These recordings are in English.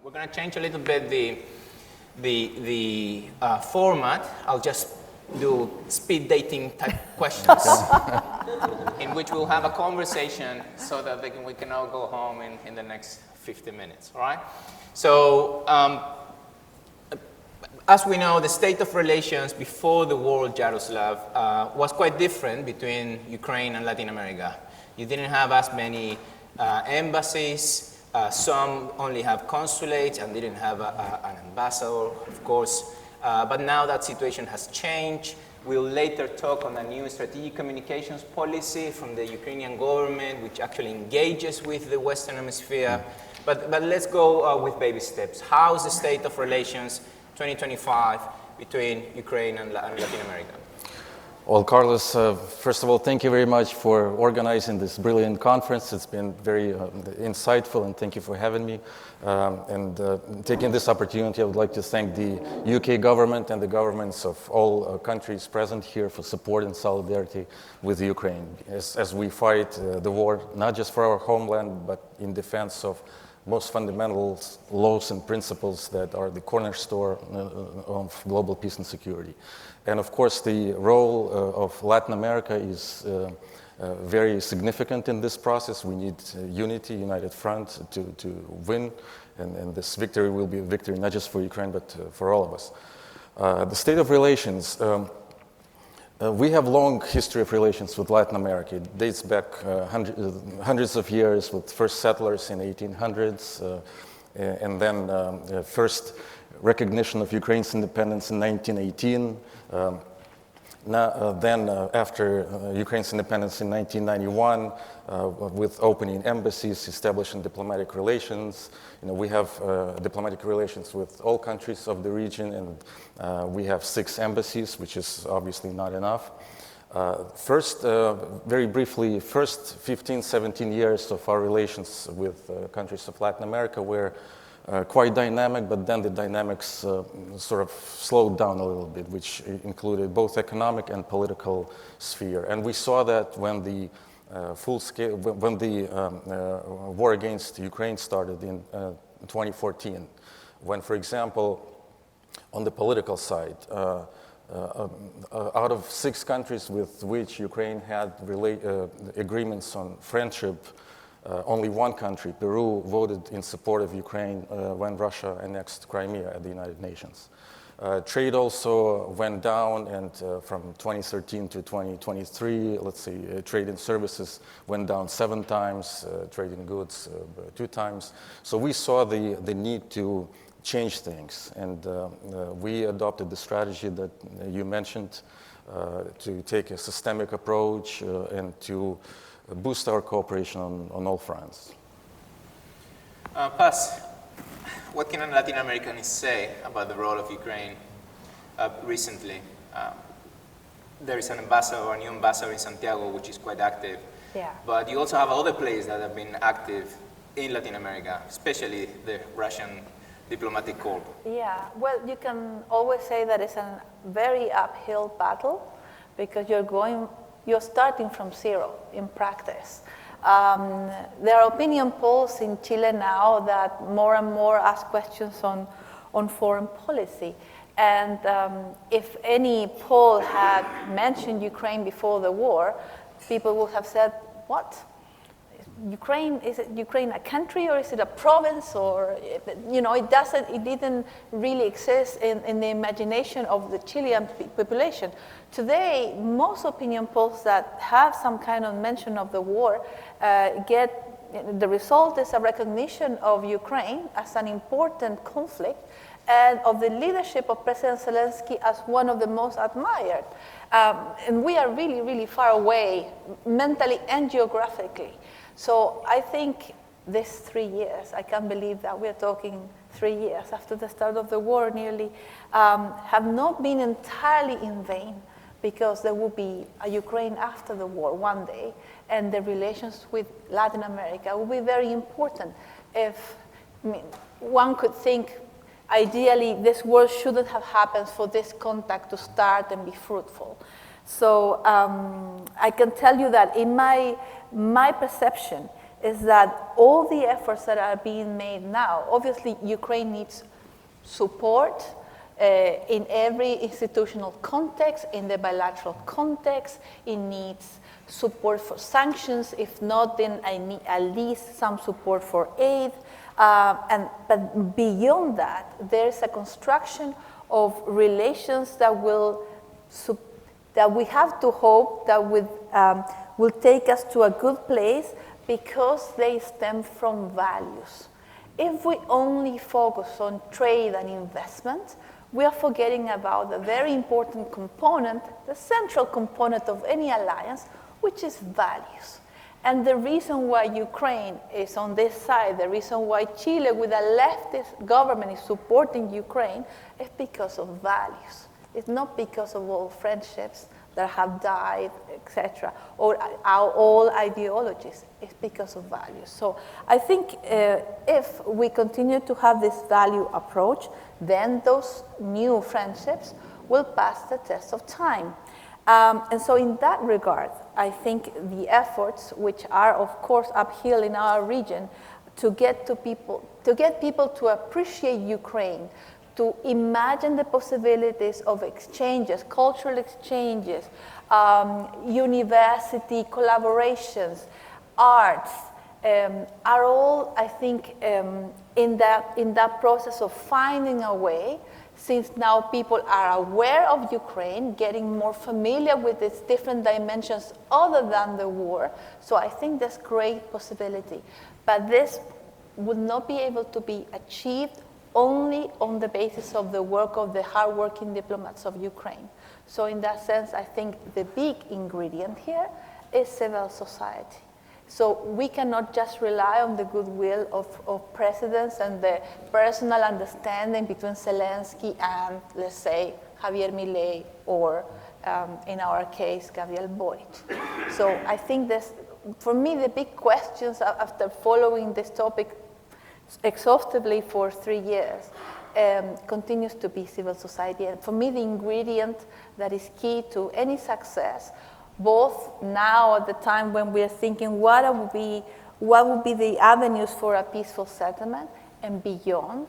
We're going to change a little bit the format. I'll just do speed dating type questions in which we'll have a conversation so that we can all go home in the next 50 minutes, all right? So as we know, the state of relations before the war, Yaroslav, was quite different between Ukraine and Latin America. You didn't have as many embassies. Some only have consulates and didn't have an ambassador, of course. But now that situation has changed. We'll later talk on a new strategic communications policy from the Ukrainian government, which actually engages with the Western Hemisphere. But let's go with baby steps. How's the state of relations 2025 between Ukraine and Latin America? Well, Carlos, first of all, thank you very much for organizing this brilliant conference. It's been very insightful, and thank you for having me. Taking this opportunity, I would like to thank the UK government and the governments of all countries present here for support and solidarity with Ukraine as we fight the war, not just for our homeland, but in defense of most fundamental laws and principles that are the cornerstone of global peace and security. And of course, the role of Latin America is very significant in this process. We need unity, united front to win, and this victory will be a victory not just for Ukraine, but for all of us. The state of relations, we have long history of relations with Latin America. It dates back hundreds of years with first settlers in 1800s, and then first recognition of Ukraine's independence in 1918. After Ukraine's independence in 1991, with opening embassies, establishing diplomatic relations, we have diplomatic relations with all countries of the region, and we have 6 embassies, which is obviously not enough. Very briefly, first 15, 17 years of our relations with countries of Latin America were quite dynamic, but then the dynamics sort of slowed down a little bit, which included both economic and political sphere. And we saw that when the war against Ukraine started in 2014, when, for example, on the political side, out of 6 countries with which Ukraine had agreements on friendship, only one country, Peru, voted in support of Ukraine when Russia annexed Crimea at the United Nations. Trade also went down, and from 2013 to 2023, let's say trade in services went down 7 times, trade in goods 2 times. So we saw the need to change things, and we adopted the strategy that you mentioned to take a systemic approach and to boost our cooperation on all fronts. Paz, what can Latin Americans say about the role of Ukraine recently? There is a new ambassador in Santiago, which is quite active. Yeah. But you also have other players that have been active in Latin America, especially the Russian diplomatic corps. Yeah, well, you can always say that it's a very uphill battle because you're starting from zero in practice. There are opinion polls in Chile now that more and more ask questions on foreign policy. And if any poll had mentioned Ukraine before the war, people would have said, what? Ukraine, is it Ukraine a country or is it a province? Or, it didn't really exist in the imagination of the Chilean population. Today, most opinion polls that have some kind of mention of the war the result is a recognition of Ukraine as an important conflict and of the leadership of President Zelensky as one of the most admired. And we are really, really far away, mentally and geographically. So I think this 3 years, I can't believe that we're talking 3 years after the start of the war nearly, have not been entirely in vain, because there will be a Ukraine after the war one day, and the relations with Latin America will be very important. One could think, ideally, this war shouldn't have happened for this contact to start and be fruitful. So I can tell you that in my perception, is that all the efforts that are being made now, obviously Ukraine needs support in every institutional context, in the bilateral context. It needs support for sanctions. If not, then I need at least some support for aid. But beyond that, there's a construction of relations that we have to hope that will take us to a good place because they stem from values. If we only focus on trade and investment, we are forgetting about a very important component, the central component of any alliance, which is values. And the reason why Ukraine is on this side, the reason why Chile with a leftist government is supporting Ukraine is because of values. It's not because of all friendships that have died, etc., or all ideologies. It's because of values. So I think if we continue to have this value approach, then those new friendships will pass the test of time. And so in that regard, I think the efforts, which are of course uphill in our region, to get people to appreciate Ukraine, to imagine the possibilities of exchanges, cultural exchanges, university collaborations, arts, are all, I think, in that process of finding a way, since now people are aware of Ukraine, getting more familiar with its different dimensions other than the war. So I think there's great possibility. But this would not be able to be achieved only on the basis of the work of the hardworking diplomats of Ukraine. So in that sense, I think the big ingredient here is civil society. So we cannot just rely on the goodwill of presidents and the personal understanding between Zelensky and, let's say, Javier Milei or, in our case, Gabriel Boric. So I think this, for me, the big questions after following this topic exhaustively for 3 years continues to be civil society. And for me, the ingredient that is key to any success, both now at the time when we are thinking what would be the avenues for a peaceful settlement and beyond,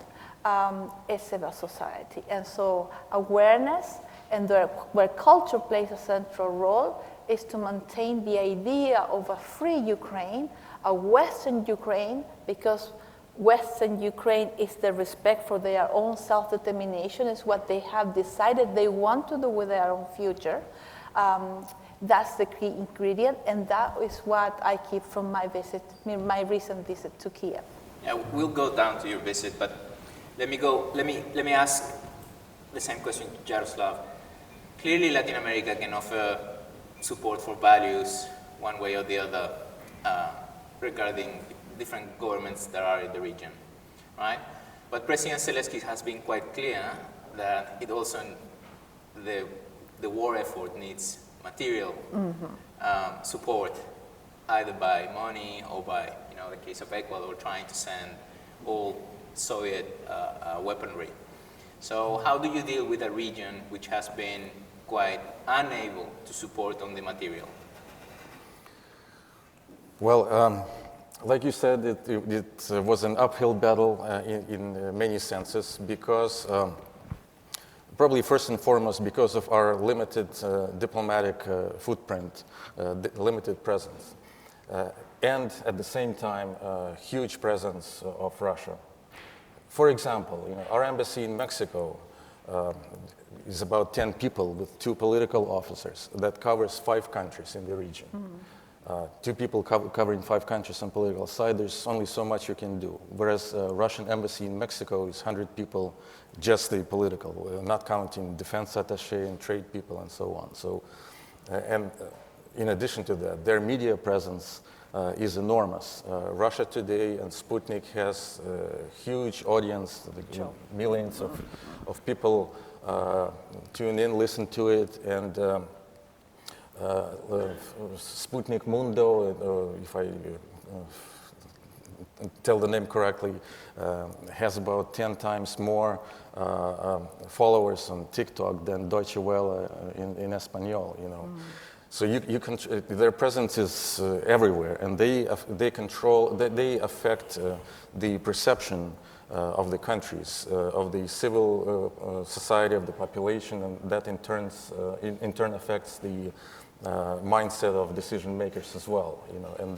is civil society. And so awareness and where culture plays a central role is to maintain the idea of a free Ukraine, a Western Ukraine, because Western Ukraine is the respect for their own self-determination, is what they have decided they want to do with their own future. That's the key ingredient, and that is what I keep from my recent visit to Kiev. Yeah, we'll go down to your visit, but let me ask the same question to Yaroslav. Clearly, Latin America can offer support for values one way or the other regarding different governments that are in the region, right? But President Zelensky has been quite clear that it also, the war effort needs material support, either by money or by, the case of Ecuador, trying to send all Soviet weaponry. So how do you deal with a region which has been quite unable to support on the material? Well, like you said, it was an uphill battle in many senses because probably first and foremost because of our limited diplomatic footprint, limited presence, and at the same time, huge presence of Russia. For example, our embassy in Mexico is about 10 people with 2 political officers that covers 5 countries in the region. 2 people covering 5 countries on political side, there's only so much you can do. Whereas Russian embassy in Mexico is 100 people, just the political, not counting defense attaché and trade people and so on. So, and in addition to that, their media presence is enormous. Russia Today and Sputnik has a huge audience, millions of people tune in, listen to it, and Sputnik Mundo, if I tell the name correctly, has about 10 times more followers on TikTok than Deutsche Welle in Espanol, So their presence is everywhere, and they affect the perception of the countries, of the civil society, of the population, and that in turn affects the mindset of decision makers as well. And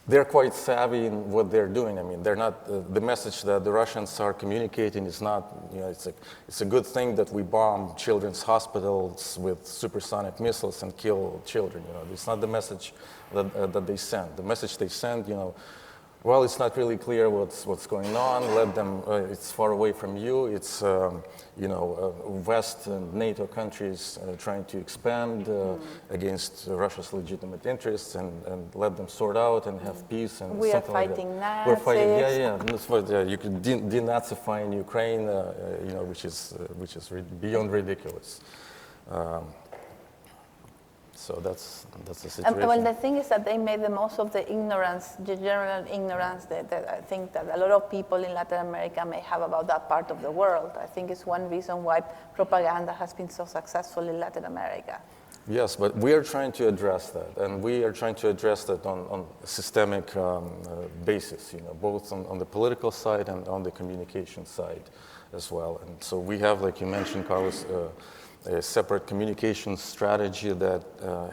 they're quite savvy in what they're doing. I mean, they're not the message that the Russians are communicating is not. It's a good thing that we bomb children's hospitals with supersonic missiles and kill children. It's not the message that they send. The message they send, well, it's not really clear what's going on. Let them. It's far away from you. It's West and NATO countries trying to expand against Russia's legitimate interests, and let them sort out and have peace and we are something fighting like Nazis. We're fighting. Yeah. You could denazify Ukraine, which is beyond ridiculous. So that's the situation. Well, the thing is that they made the most of the ignorance, the general ignorance that I think that a lot of people in Latin America may have about that part of the world. I think it's one reason why propaganda has been so successful in Latin America. Yes, but we are trying to address that, and we are trying to address that on a systemic basis, both on the political side and on the communication side as well. And so we have, like you mentioned, Carlos, a separate communication strategy that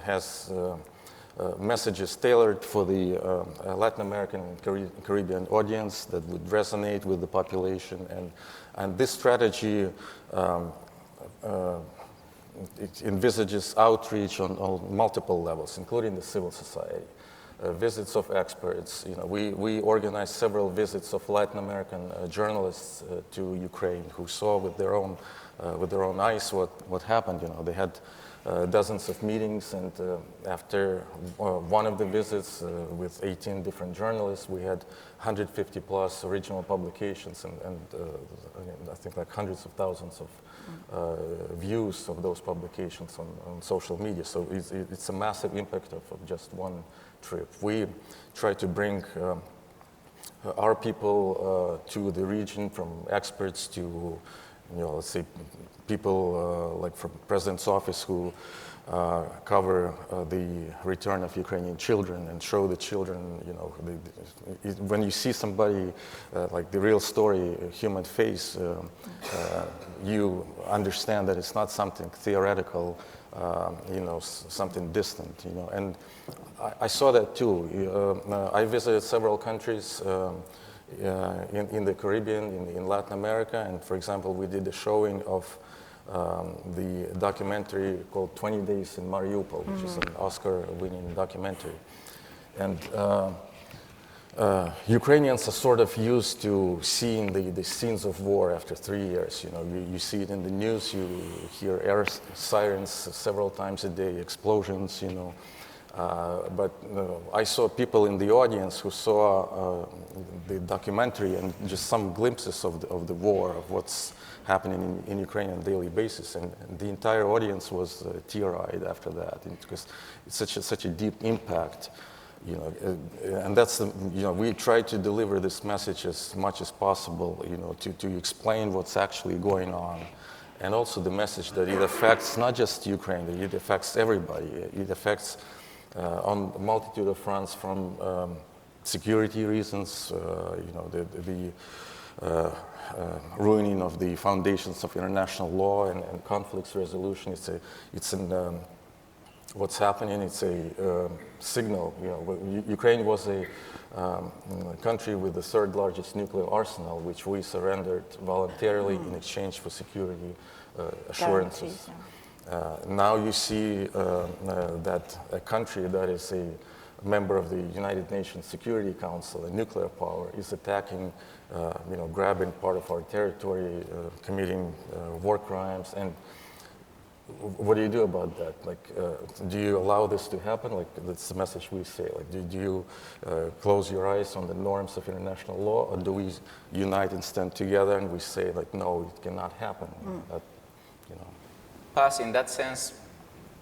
has messages tailored for the Latin American and Caribbean audience that would resonate with the population. And this strategy it envisages outreach on multiple levels, including the civil society. Visits of experts. We organized several visits of Latin American journalists to Ukraine who saw with their own eyes what happened. They had dozens of meetings, and after one of the visits with 18 different journalists, we had 150 plus original publications, and I think like hundreds of thousands of views of those publications on social media. So it's a massive impact of just one trip. We try to bring our people to the region, from experts to, let's say, people like from President's office who cover the return of Ukrainian children and show the children, when you see somebody like the real story, human face, you understand that it's not something theoretical, something distant, and I saw that too. I visited several countries in the Caribbean, in Latin America, and for example, we did a showing of the documentary called 20 Days in Mariupol, which is an Oscar-winning documentary. And Ukrainians are sort of used to seeing the scenes of war after 3 years. You see it in the news, you hear air sirens several times a day, explosions, but I saw people in the audience who saw the documentary and just some glimpses of the war, of what's happening in Ukraine on a daily basis, and the entire audience was tear-eyed after that, because it's such a deep impact, and that's we try to deliver this message as much as possible, to explain what's actually going on, and also the message that it affects not just Ukraine, that it affects everybody. It affects on a multitude of fronts, from security reasons, the ruining of the foundations of international law and conflicts resolution. What's happening, it's a signal. Ukraine was a country with the third largest nuclear arsenal, which we surrendered voluntarily in exchange for security assurances. Now you see that a country that is a member of the United Nations Security Council, a nuclear power, is attacking, grabbing part of our territory, committing war crimes. And what do you do about that? Do you allow this to happen? That's the message we say. Do you close your eyes on the norms of international law, or do we unite and stand together and we say, no, it cannot happen? Paz, in that sense,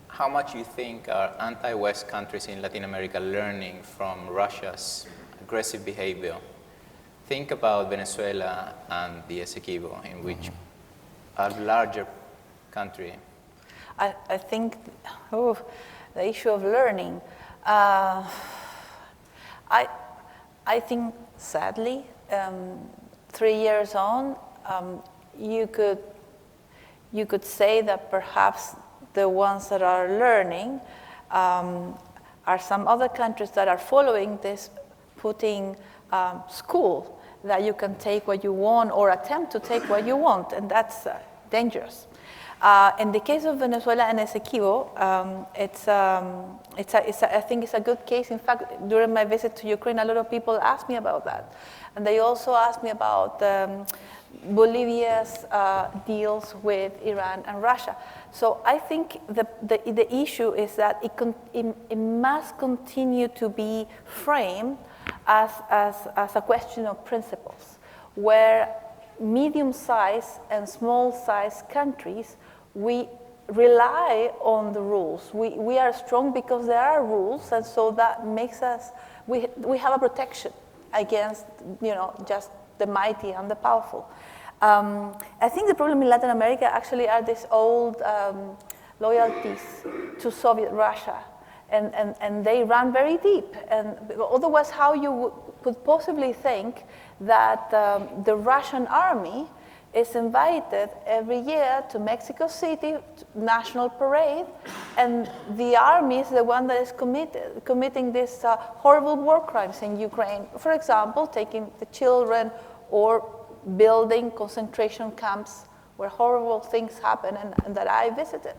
how much you think are anti-West countries in Latin America learning from Russia's aggressive behavior? Think about Venezuela and the Essequibo, in which a larger country. I think, the issue of learning. I think, sadly, 3 years on, you could say that perhaps the ones that are learning are some other countries that are following this, putting school, that you can take what you want or attempt to take what you want, and that's dangerous. In the case of Venezuela and Essequibo, I think it's a good case. In fact, during my visit to Ukraine, a lot of people asked me about that. And they also asked me about Bolivia's deals with Iran and Russia. So I think the issue is that it must continue to be framed as a question of principles, where medium-sized and small-sized countries, we rely on the rules. We are strong because there are rules, and so that makes us, we have a protection against, just the mighty and the powerful. I think the problem in Latin America actually are these old loyalties to Soviet Russia, and they run very deep. And otherwise, how you could possibly think that the Russian army is invited every year to Mexico City, national parade, and the army is the one that is committing these horrible war crimes in Ukraine. For example, taking the children or building concentration camps where horrible things happen and that I visited.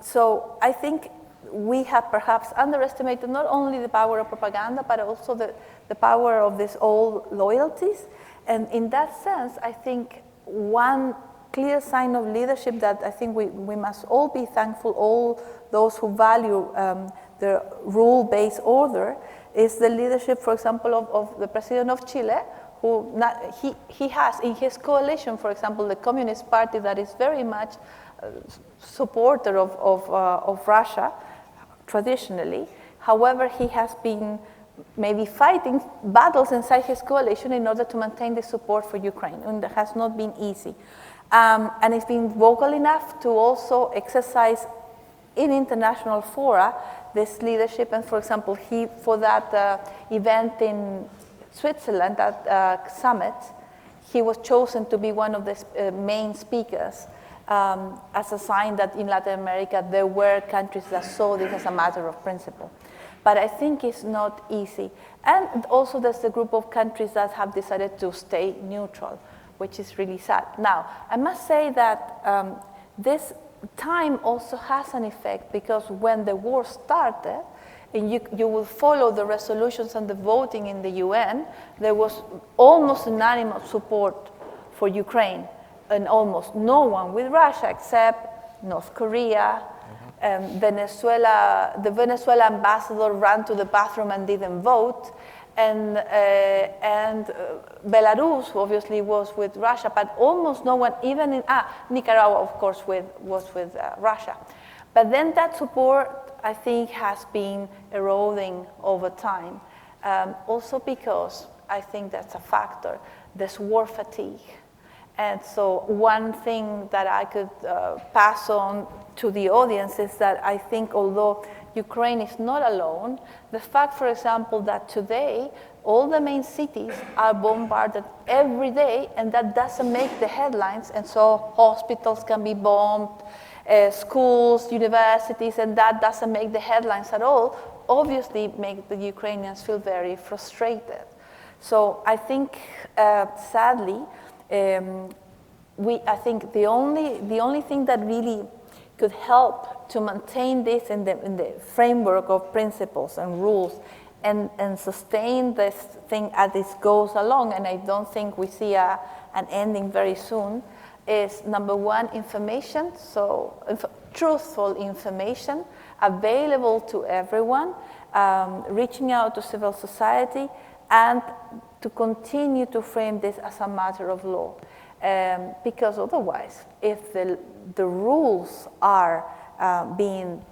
So I think we have perhaps underestimated not only the power of propaganda, but also the power of these old loyalties. And in that sense, I think one clear sign of leadership that I think we must all be thankful, all those who value the rule-based order, is the leadership, for example, of the president of Chile, who he has in his coalition, for example, the Communist Party that is very much supporter of Russia, traditionally. However, he has been maybe fighting battles inside his coalition in order to maintain the support for Ukraine, and that has not been easy. And he's been vocal enough to also exercise in international fora this leadership. And for example, for that event in Switzerland, that summit, he was chosen to be one of the main speakers, as a sign that in Latin America there were countries that saw this as a matter of principle. But I think it's not easy. And also there's the group of countries that have decided to stay neutral, which is really sad. Now, I must say that this time also has an effect, because when the war started, and you will follow the resolutions and the voting in the UN, there was almost unanimous support for Ukraine, and almost no one with Russia except North Korea. Venezuela, the Venezuela ambassador ran to the bathroom and didn't vote, and Belarus obviously was with Russia, but almost no one, even in Nicaragua, of course, was with Russia. But then that support, I think, has been eroding over time. Also because I think that's a factor. There's war fatigue. And so one thing that I could pass on to the audience is that I think although Ukraine is not alone, the fact, for example, that today all the main cities are bombarded every day, and that doesn't make the headlines, and so hospitals can be bombed, schools, universities, and that doesn't make the headlines at all, obviously make the Ukrainians feel very frustrated. So I think, sadly, I think the only thing that really could help to maintain this in the framework of principles and rules and sustain this thing as this goes along, and I don't think we see an ending very soon, is number one, information. So truthful information available to everyone, reaching out to civil society, and to continue to frame this as a matter of law. Because otherwise, if the rules are being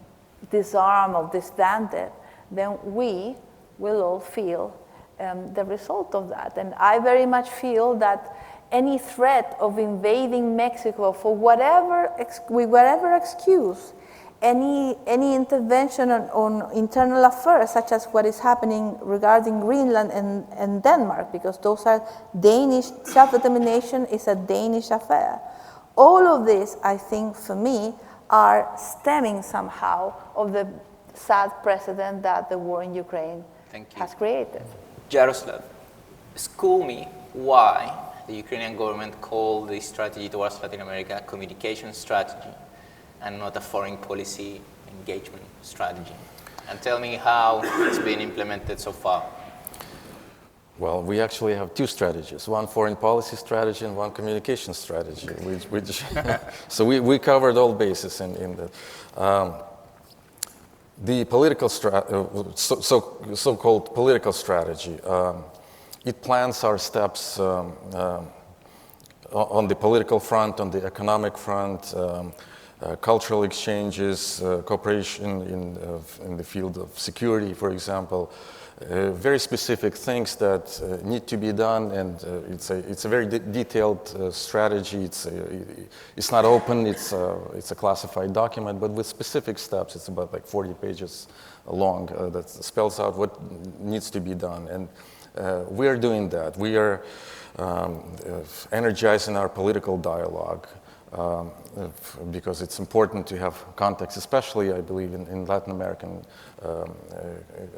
disarmed or disbanded, then we will all feel the result of that. And I very much feel that any threat of invading Mexico for whatever, with whatever excuse, any intervention on internal affairs, such as what is happening regarding Greenland and Denmark, because those are Danish, self-determination is a Danish affair. All of this, I think, for me, are stemming somehow of the sad precedent that the war in Ukraine has created. Yaroslav, school me why the Ukrainian government called the strategy towards Latin America a communication strategy and not a foreign policy engagement strategy. And tell me how it's been implemented so far. Well, we actually have two strategies, one foreign policy strategy and one communication strategy. So we covered all bases in that. The political so-called political strategy, it plans our steps on the political front, on the economic front, cultural exchanges, cooperation in the field of security, for example, very specific things that need to be done, and it's a very detailed strategy. It's not open. It's a classified document, but with specific steps. It's about like 40 pages long that spells out what needs to be done, and we are doing that. We are energizing our political dialogue. Because it's important to have context, especially, I believe, in Latin American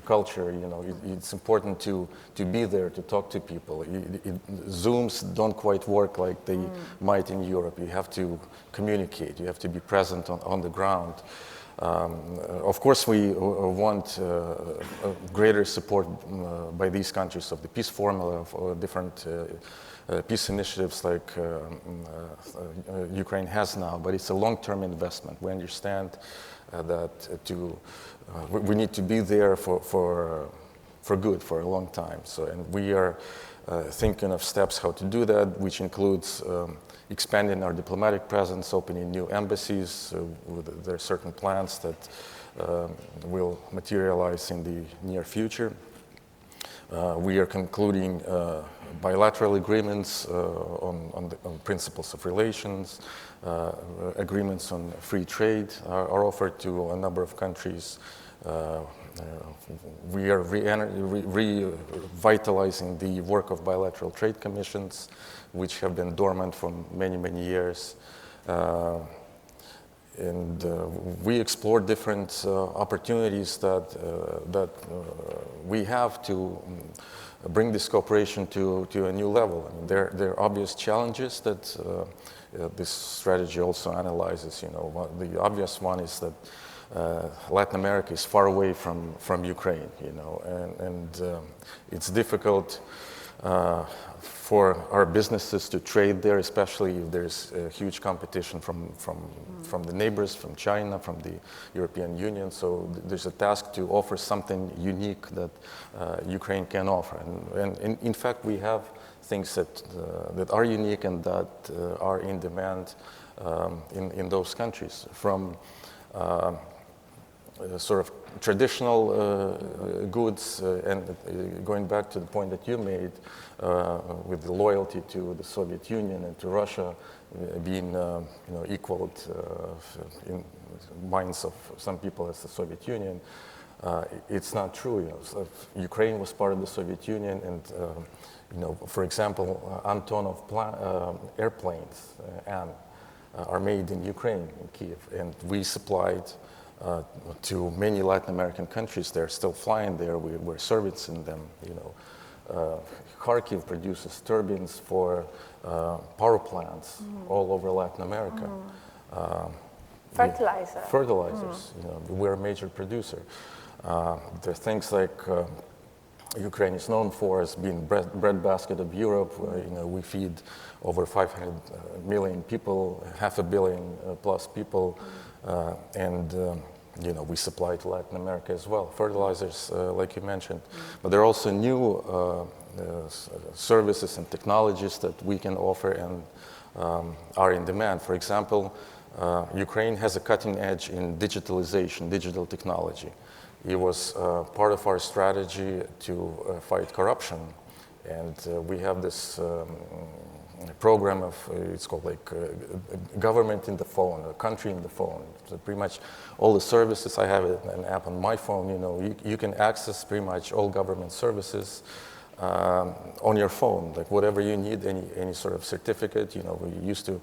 culture. You know, it's important to be there, to talk to people. Zooms don't quite work like they might in Europe. You have to communicate. You have to be present on the ground. Of course, we want greater support by these countries of the peace formula, of different peace initiatives like Ukraine has now, but it's a long-term investment. We understand that we need to be there for good, for a long time. So, and we are thinking of steps how to do that, which includes expanding our diplomatic presence, opening new embassies. There are certain plans that will materialize in the near future. We are concluding bilateral agreements on principles of relations. Agreements on free trade are offered to a number of countries. We are revitalizing the work of bilateral trade commissions, which have been dormant for many, many years. And we explore different opportunities that we have to bring this cooperation to a new level. I mean, there are obvious challenges that this strategy also analyzes. You know, the obvious one is that Latin America is far away from Ukraine. You know, and it's difficult for our businesses to trade there, especially if there's huge competition from the neighbors, from China, from the European Union. So there's a task to offer something unique that Ukraine can offer. And in fact, we have things that are unique and that are in demand in those countries, from sort of traditional goods, and going back to the point that you made with the loyalty to the Soviet Union and to Russia being equaled in minds of some people as the Soviet Union. It's not true. You know, so Ukraine was part of the Soviet Union, and for example, Antonov airplanes are made in Ukraine, in Kiev, and we supplied to many Latin American countries. They're still flying there. We're servicing them. You know, Kharkiv produces turbines for power plants all over Latin America. Fertilizers. You know, we're a major producer. There are things like Ukraine is known for as being breadbasket of Europe. We feed over 500 million people, 500 million plus people, and we supply to Latin America as well. Fertilizers, like you mentioned, but there are also new services and technologies that we can offer and are in demand. For example, Ukraine has a cutting edge in digitalization, digital technology. It was part of our strategy to fight corruption, and we have this program of, it's called like government in the phone, a country in the phone. So pretty much all the services, I have an app on my phone, you can access pretty much all government services on your phone, like whatever you need, any sort of certificate. We used to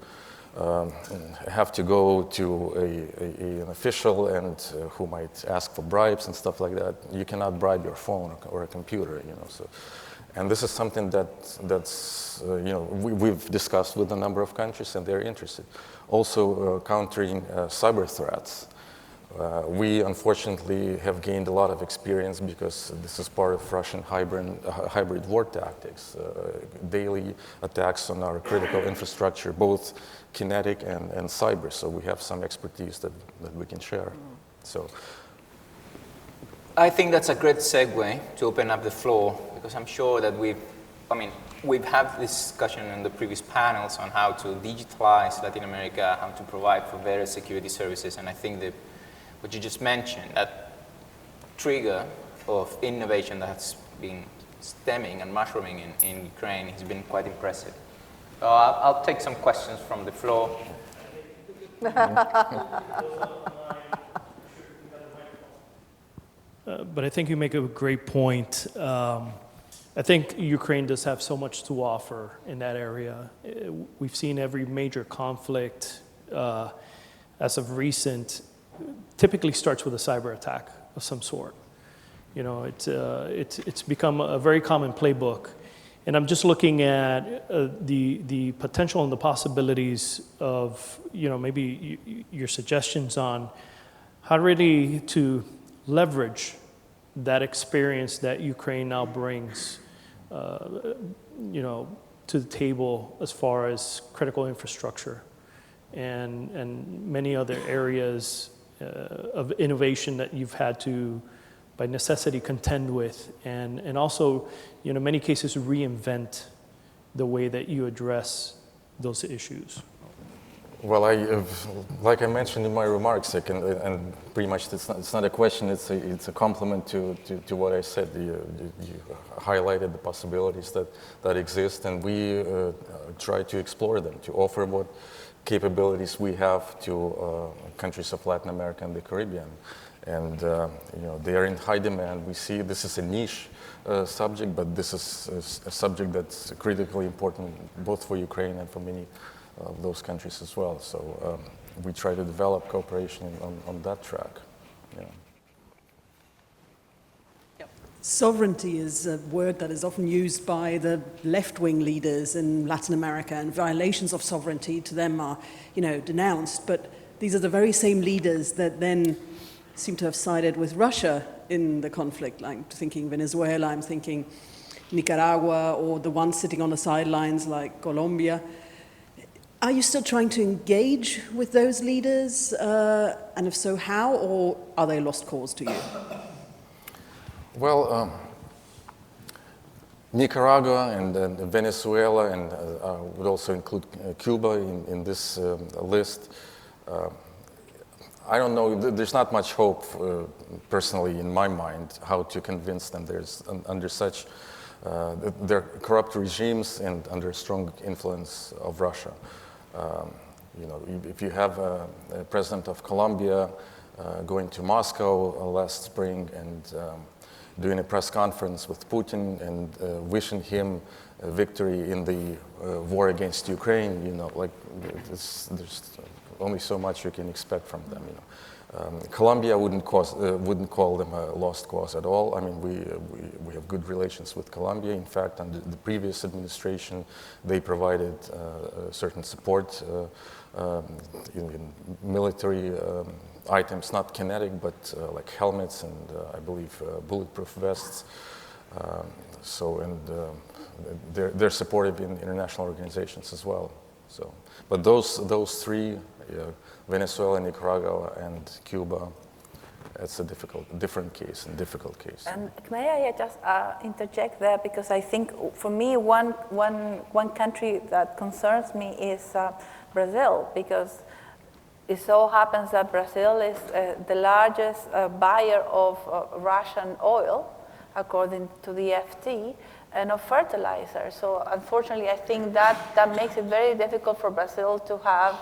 have to go to an official and who might ask for bribes and stuff like that. You cannot bribe your phone or a computer, So, and this is something that's we've discussed with a number of countries, and they're interested. Also, countering cyber threats. We unfortunately have gained a lot of experience because this is part of Russian hybrid war tactics, daily attacks on our critical infrastructure, both kinetic and cyber. So we have some expertise that we can share. So I think that's a great segue to open up the floor, because I'm sure that we've had this discussion in the previous panels on how to digitalize Latin America, how to provide for better security services, and I think that what you just mentioned, that trigger of innovation that's been stemming and mushrooming in Ukraine has been quite impressive. So I'll take some questions from the floor. But I think you make a great point. I think Ukraine does have so much to offer in that area. We've seen every major conflict as of recent typically starts with a cyber attack of some sort. It's become a very common playbook. And I'm just looking at the potential and the possibilities of, maybe your suggestions on how really to leverage that experience that Ukraine now brings, to the table as far as critical infrastructure and many other areas of innovation that you've had to, by necessity, contend with, and also, in many cases, reinvent the way that you address those issues. Well, like I mentioned in my remarks, and pretty much it's not a question, it's a compliment to what I said. You highlighted the possibilities that exist, and we try to explore them, to offer what capabilities we have to countries of Latin America and the Caribbean. And they are in high demand. We see this is a niche subject, but this is a subject that's critically important both for Ukraine and for many of those countries as well. So we try to develop cooperation on that track. Sovereignty is a word that is often used by the left-wing leaders in Latin America, and violations of sovereignty to them are, denounced. But these are the very same leaders that then seem to have sided with Russia in the conflict. I'm thinking Venezuela, I'm thinking Nicaragua, or the ones sitting on the sidelines like Colombia. Are you still trying to engage with those leaders? And if so, how? Or are they a lost cause to you? Well, Nicaragua and Venezuela, and would also include Cuba in this list. I don't know, there's not much hope, personally, in my mind, how to convince them. There's under such, they're corrupt regimes and under strong influence of Russia. If you have a president of Colombia going to Moscow last spring and doing a press conference with Putin and wishing him a victory in the war against Ukraine, there's only so much you can expect from them. Colombia wouldn't call them a lost cause at all. I mean, we have good relations with Colombia. In fact, under the previous administration, they provided certain support in military items, not kinetic, but like helmets and I believe bulletproof vests. They're supportive in international organizations as well. So, but those three, Venezuela, Nicaragua, and Cuba, it's a different case and difficult case. And may I just interject there, because I think for me one country that concerns me is Brazil, because it so happens that Brazil is the largest buyer of Russian oil, according to the FT, and of fertilizer. So unfortunately, I think that makes it very difficult for Brazil to have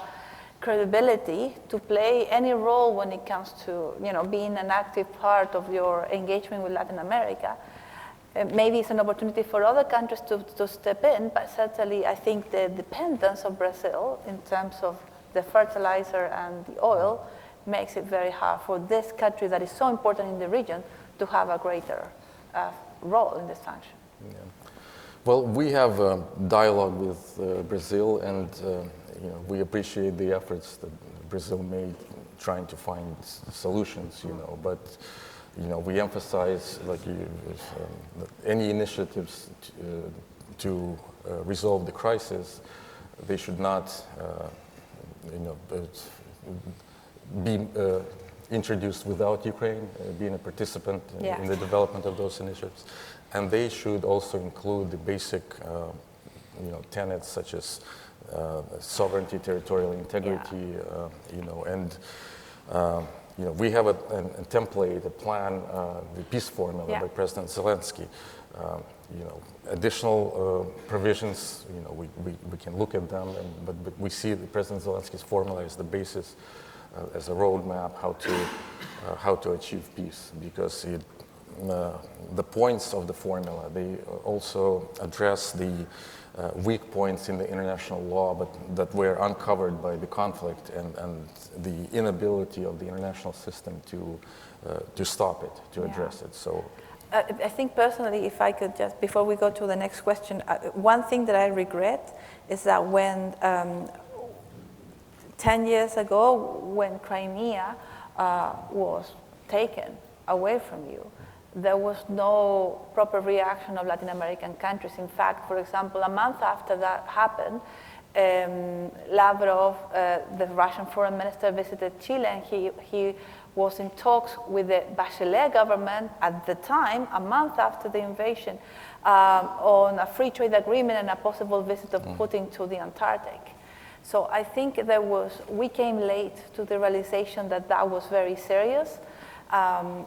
credibility to play any role when it comes to being an active part of your engagement with Latin America. Maybe it's an opportunity for other countries to step in, but certainly I think the dependence of Brazil in terms of the fertilizer and the oil makes it very hard for this country that is so important in the region to have a greater role in this function. Yeah. Well, we have a dialogue with Brazil, and we appreciate the efforts that Brazil made trying to find solutions, but we emphasize, any initiatives to resolve the crisis, they should not, be introduced without Ukraine being a participant in the development of those initiatives. And they should also include the basic, tenets such as sovereignty, territorial integrity, and we have a template, a plan, the peace formula by President Zelensky. Additional provisions, we can look at them, but we see the President Zelensky's formula as the basis, as a roadmap how to achieve peace, because the points of the formula, they also address the weak points in the international law, but that were uncovered by the conflict and the inability of the international system to stop it, to address it. So, I think personally, if I could just, before we go to the next question, one thing that I regret is that when 10 years ago, when Crimea was taken away from you, there was no proper reaction of Latin American countries. In fact, for example, a month after that happened, Lavrov, the Russian foreign minister, visited Chile, and he was in talks with the Bachelet government at the time, a month after the invasion, on a free trade agreement and a possible visit of Putin to the Antarctic. So I think we came late to the realization that was very serious. And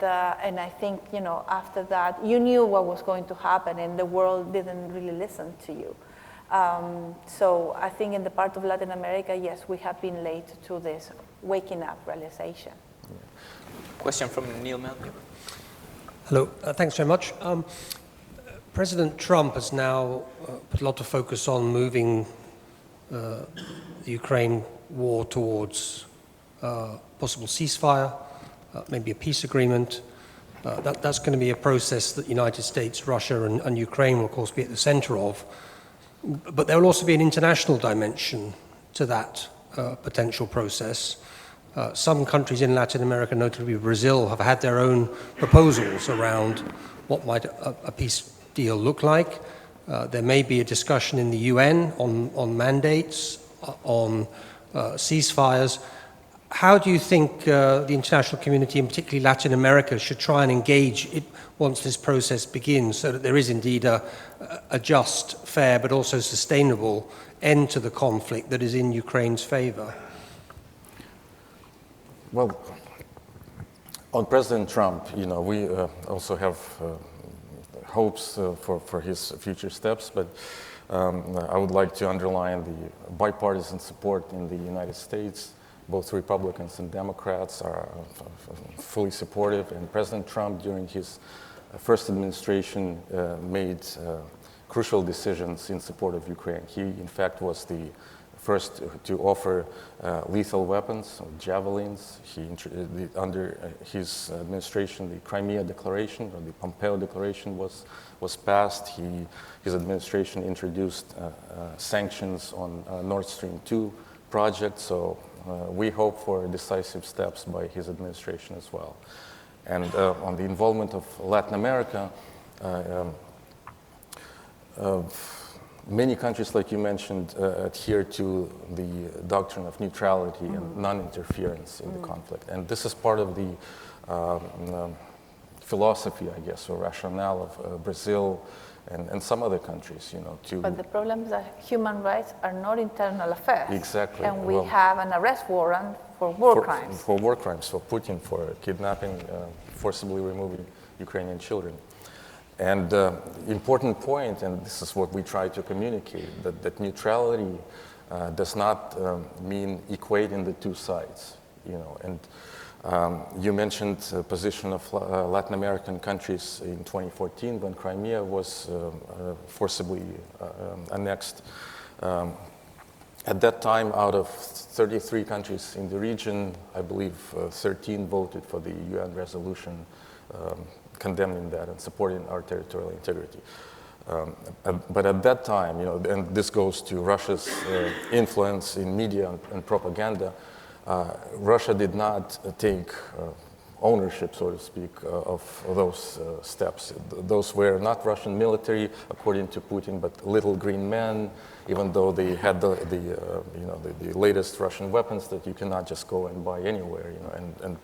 I think, after that, you knew what was going to happen, and the world didn't really listen to you. So I think in the part of Latin America, yes, we have been late to this waking up realization. Question from Neil Melville. Hello, thanks very much. President Trump has now put a lot of focus on moving the Ukraine war towards possible ceasefire, maybe a peace agreement. That's going to be a process that the United States, Russia, and Ukraine will, of course, be at the center of. But there will also be an international dimension to that potential process. Some countries in Latin America, notably Brazil, have had their own proposals around what might a peace deal look like. There may be a discussion in the UN on mandates, on ceasefires. How do you think the international community, and particularly Latin America, should try and engage it once this process begins, so that there is indeed a just, fair, but also sustainable end to the conflict that is in Ukraine's favor? Well, on President Trump, we also have hopes for his future steps, but I would like to underline the bipartisan support in the United States. Both Republicans and Democrats are fully supportive, and President Trump, during his first administration, made crucial decisions in support of Ukraine. He, in fact, was the first to offer lethal weapons, javelins. Under his administration, the Crimea Declaration, or the Pompeo Declaration, was passed. His administration introduced sanctions on Nord Stream 2 project, so we hope for decisive steps by his administration as well. And on the involvement of Latin America, many countries, like you mentioned, adhere to the doctrine of neutrality and non-interference in the conflict. And this is part of the philosophy, I guess, or rationale of Brazil and some other countries, But the problem is that human rights are not internal affairs. Exactly. And we have an arrest warrant for war crimes. For war crimes, for Putin, for kidnapping, forcibly removing Ukrainian children. And important point, and this is what we try to communicate, that neutrality does not mean equating the two sides, you know. And you mentioned the position of Latin American countries in 2014 when Crimea was forcibly annexed. At that time, out of 33 countries in the region, I believe 13 voted for the UN resolution condemning that and supporting our territorial integrity. But at that time, you know, and this goes to Russia's influence in media and propaganda, Russia did not take ownership, so to speak, of those steps. Those were not Russian military, according to Putin, but little green men, even though they had the latest Russian weapons that you cannot just go and buy anywhere, you know, and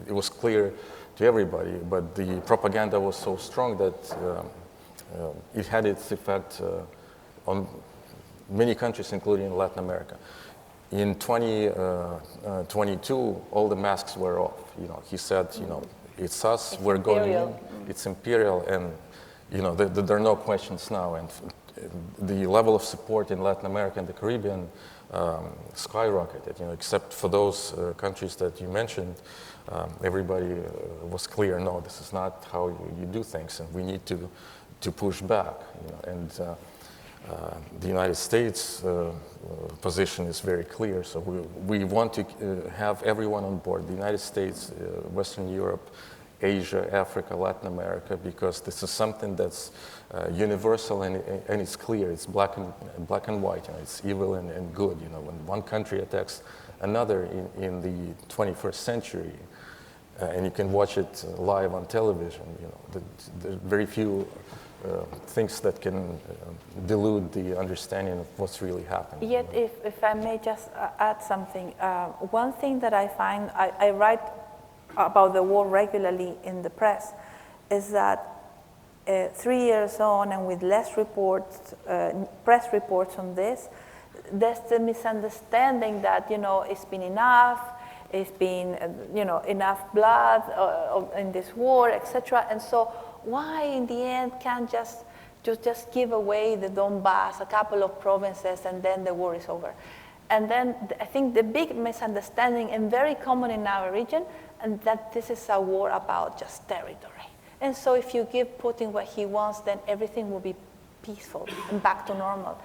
it was clear to everybody, but the propaganda was so strong that it had its effect on many countries, including Latin America. In 2022, all the masks were off. You know, he said, you know, it's us, it's we're imperial. Going in, it's imperial, and you know, there are no questions now. And the level of support in Latin America and the Caribbean skyrocketed. You know, except for those countries that you mentioned, everybody was clear. No, this is not how you do things, and we need to push back. You know, and the United States position is very clear. So we want to have everyone on board, the United States, Western Europe, Asia, Africa, Latin America, because this is something that's universal and it's clear. It's black and white. You know, it's evil and good. You know, when one country attacks another in the 21st century, and you can watch it live on television, you know, there are very few things that can delude the understanding of what's really happening. Yet, if I may just add something, one thing that I find, I write about the war regularly in the press, is that 3 years on and with less reports, press reports on this, there's the misunderstanding that, you know, it's been enough, it's been, you know, enough blood in this war, etc. And so why in the end can't just give away the Donbass, a couple of provinces, and then the war is over? And then I think the big misunderstanding, and very common in our region, and that this is a war about just territory. And so if you give Putin what he wants, then everything will be peaceful and back to normal.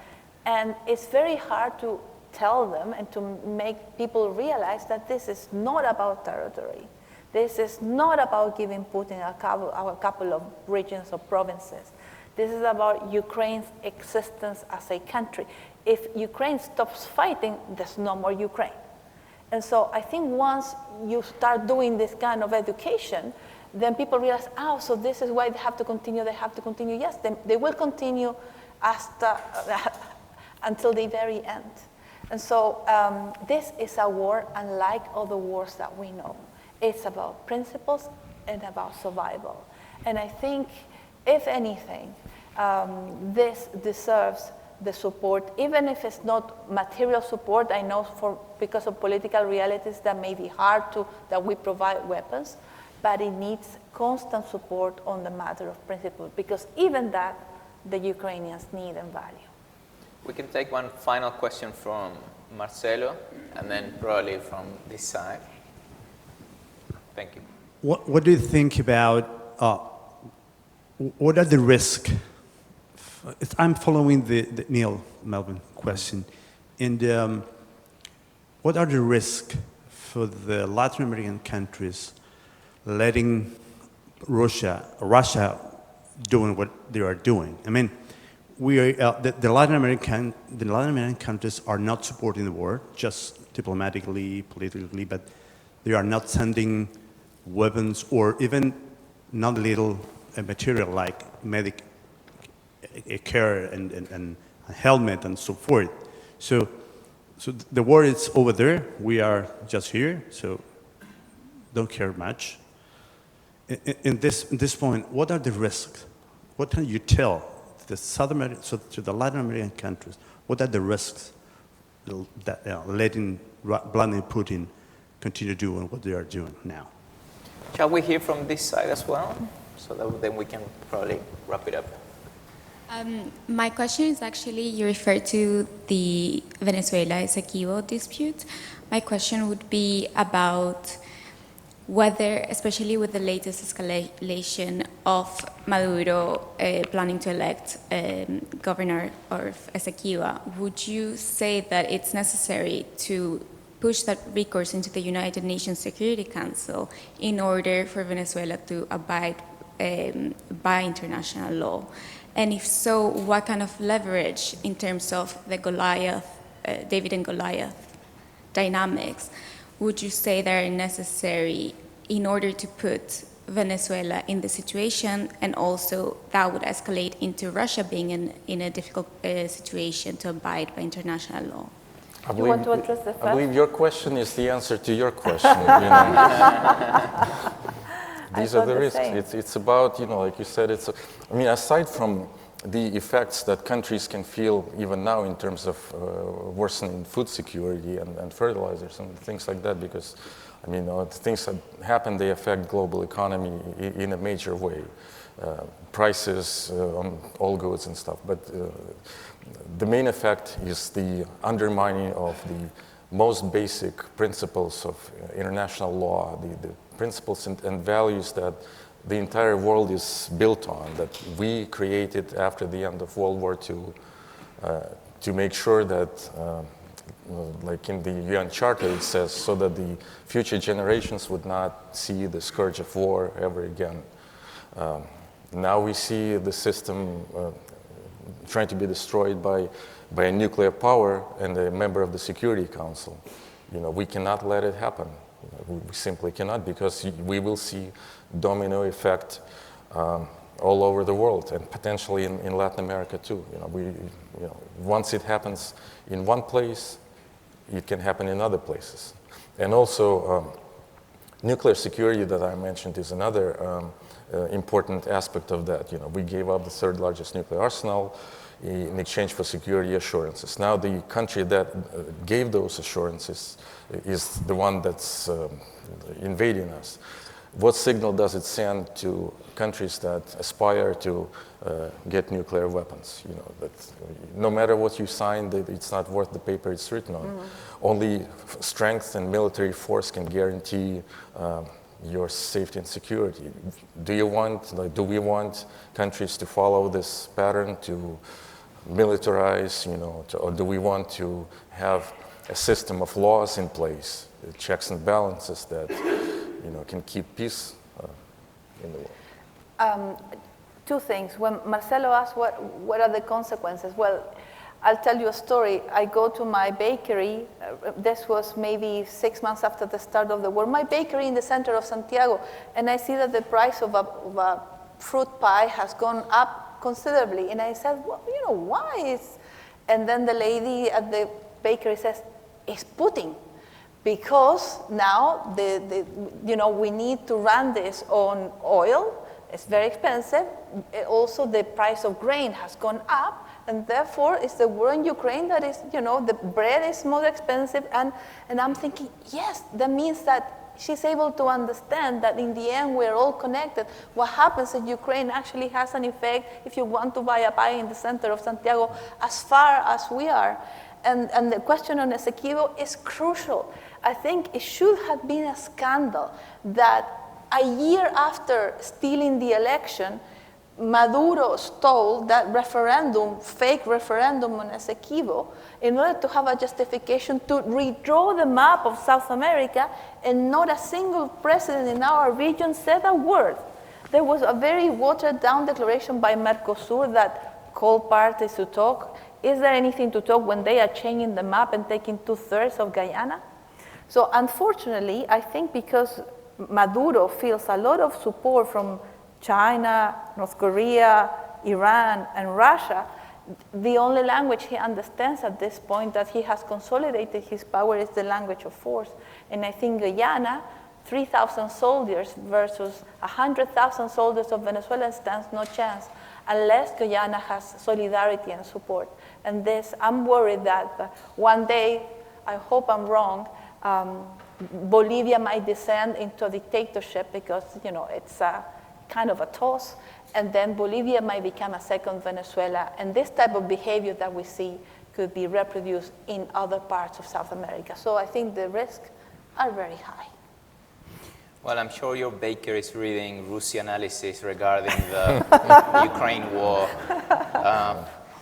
And it's very hard to tell them and to make people realize that this is not about territory. This is not about giving Putin a couple of regions or provinces. This is about Ukraine's existence as a country. If Ukraine stops fighting, there's no more Ukraine. And so I think once you start doing this kind of education, then people realize, oh, so this is why they have to continue. Yes, they will continue until the very end. And so this is a war unlike other wars that we know. It's about principles and about survival. And I think, if anything, this deserves the support, even if it's not material support. I know because of political realities that may be hard that we provide weapons, but it needs constant support on the matter of principle, because even that the Ukrainians need and value. We can take one final question from Marcelo, and then probably from this side. Thank you. What do you think about, what are the risks? I'm following the Neil Melvin question. And what are the risks for the Latin American countries letting Russia doing what they are doing? I mean, the Latin American countries are not supporting the war, just diplomatically, politically, but they are not sending weapons or even non-lethal material like medic care and a helmet and so forth. So the war is over there. We are just here, so don't care much. In this point, what are the risks? What can you tell to the Latin American countries? What are the risks that letting Vladimir Putin continue doing what they are doing now? Shall we hear from this side as well? so that, then we can probably wrap it up. My question is actually, you referred to the Venezuela-Essequibo dispute. My question would be about whether, especially with the latest escalation of Maduro planning to elect governor of Essequibo, would you say that it's necessary to push that recourse into the United Nations Security Council in order for Venezuela to abide by international law? And if so, what kind of leverage in terms of the Goliath, David and Goliath dynamics, would you say that are necessary in order to put Venezuela in the situation, and also that would escalate into Russia being in a difficult situation to abide by international law? You want to address the first? I believe your question is the answer to your question. You know. These are the risks. It's about, you know, like you said, I mean, aside from the effects that countries can feel even now in terms of worsening food security and fertilizers and things like that, because, I mean, the things that happen, they affect global economy in a major way. Prices on all goods and stuff. But the main effect is the undermining of the most basic principles of international law, the principles and values that the entire world is built on, that we created after the end of World War II to make sure that, like in the UN Charter it says, so that the future generations would not see the scourge of war ever again. Now we see the system trying to be destroyed by a nuclear power and a member of the Security Council. You know, we cannot let it happen. We simply cannot, because we will see domino effect all over the world, and potentially in Latin America too. You know, once it happens in one place, it can happen in other places. And also, nuclear security that I mentioned is another important aspect of that. You know, we gave up the third largest nuclear arsenal in exchange for security assurances. Now the country that gave those assurances is the one that's invading us. What signal does it send to countries that aspire to get nuclear weapons? You know, that no matter what you sign, it's not worth the paper it's written on. Mm-hmm. Only strength and military force can guarantee your safety and security. Do we want countries to follow this pattern, to militarize, you know, or do we want to have a system of laws in place, checks and balances that, you know, can keep peace in the world? Two things. When Marcelo asked what are the consequences, well, I'll tell you a story. I go to my bakery. This was maybe 6 months after the start of the war. My bakery in the center of Santiago, and I see that the price of a fruit pie has gone up considerably. And I said, well, you know, why is? And then the lady at the bakery says, it's Putin. Because now, you know, we need to run this on oil. It's very expensive. Also, the price of grain has gone up. And therefore, it's the war in Ukraine that is, you know, the bread is more expensive. And I'm thinking, yes, that means that she's able to understand that in the end, we're all connected. What happens in Ukraine actually has an effect if you want to buy a pie in the center of Santiago as far as we are. And the question on Essequibo is crucial. I think it should have been a scandal that a year after stealing the election, Maduro stole that referendum, fake referendum on Essequibo, in order to have a justification to redraw the map of South America, and not a single president in our region said a word. There was a very watered-down declaration by Mercosur that called parties to talk. Is there anything to talk when they are changing the map and taking 2/3 of Guyana? So unfortunately, I think because Maduro feels a lot of support from China, North Korea, Iran, and Russia, the only language he understands at this point that he has consolidated his power is the language of force. And I think Guyana, 3,000 soldiers versus 100,000 soldiers of Venezuela stands no chance unless Guyana has solidarity and support. And this, I'm worried that one day, I hope I'm wrong, Bolivia might descend into a dictatorship because, you know, it's kind of a toss, and then Bolivia might become a second Venezuela, and this type of behavior that we see could be reproduced in other parts of South America. So I think the risks are very high. Well, I'm sure your baker is reading RUSI analysis regarding the Ukraine war.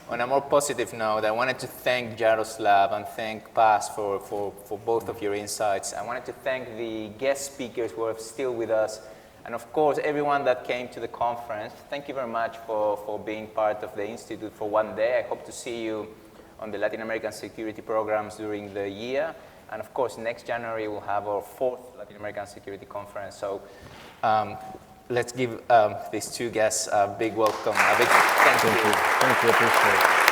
On a more positive note, I wanted to thank Yaroslav and thank Paz for both of your insights. I wanted to thank the guest speakers who are still with us, and of course, everyone that came to the conference. Thank you very much for being part of the Institute for one day. I hope to see you on the Latin American security programs during the year. And of course, next January, we'll have our 4th Latin American Security Conference. So let's give these two guests a big welcome, a big thank you. Thank you, appreciate it.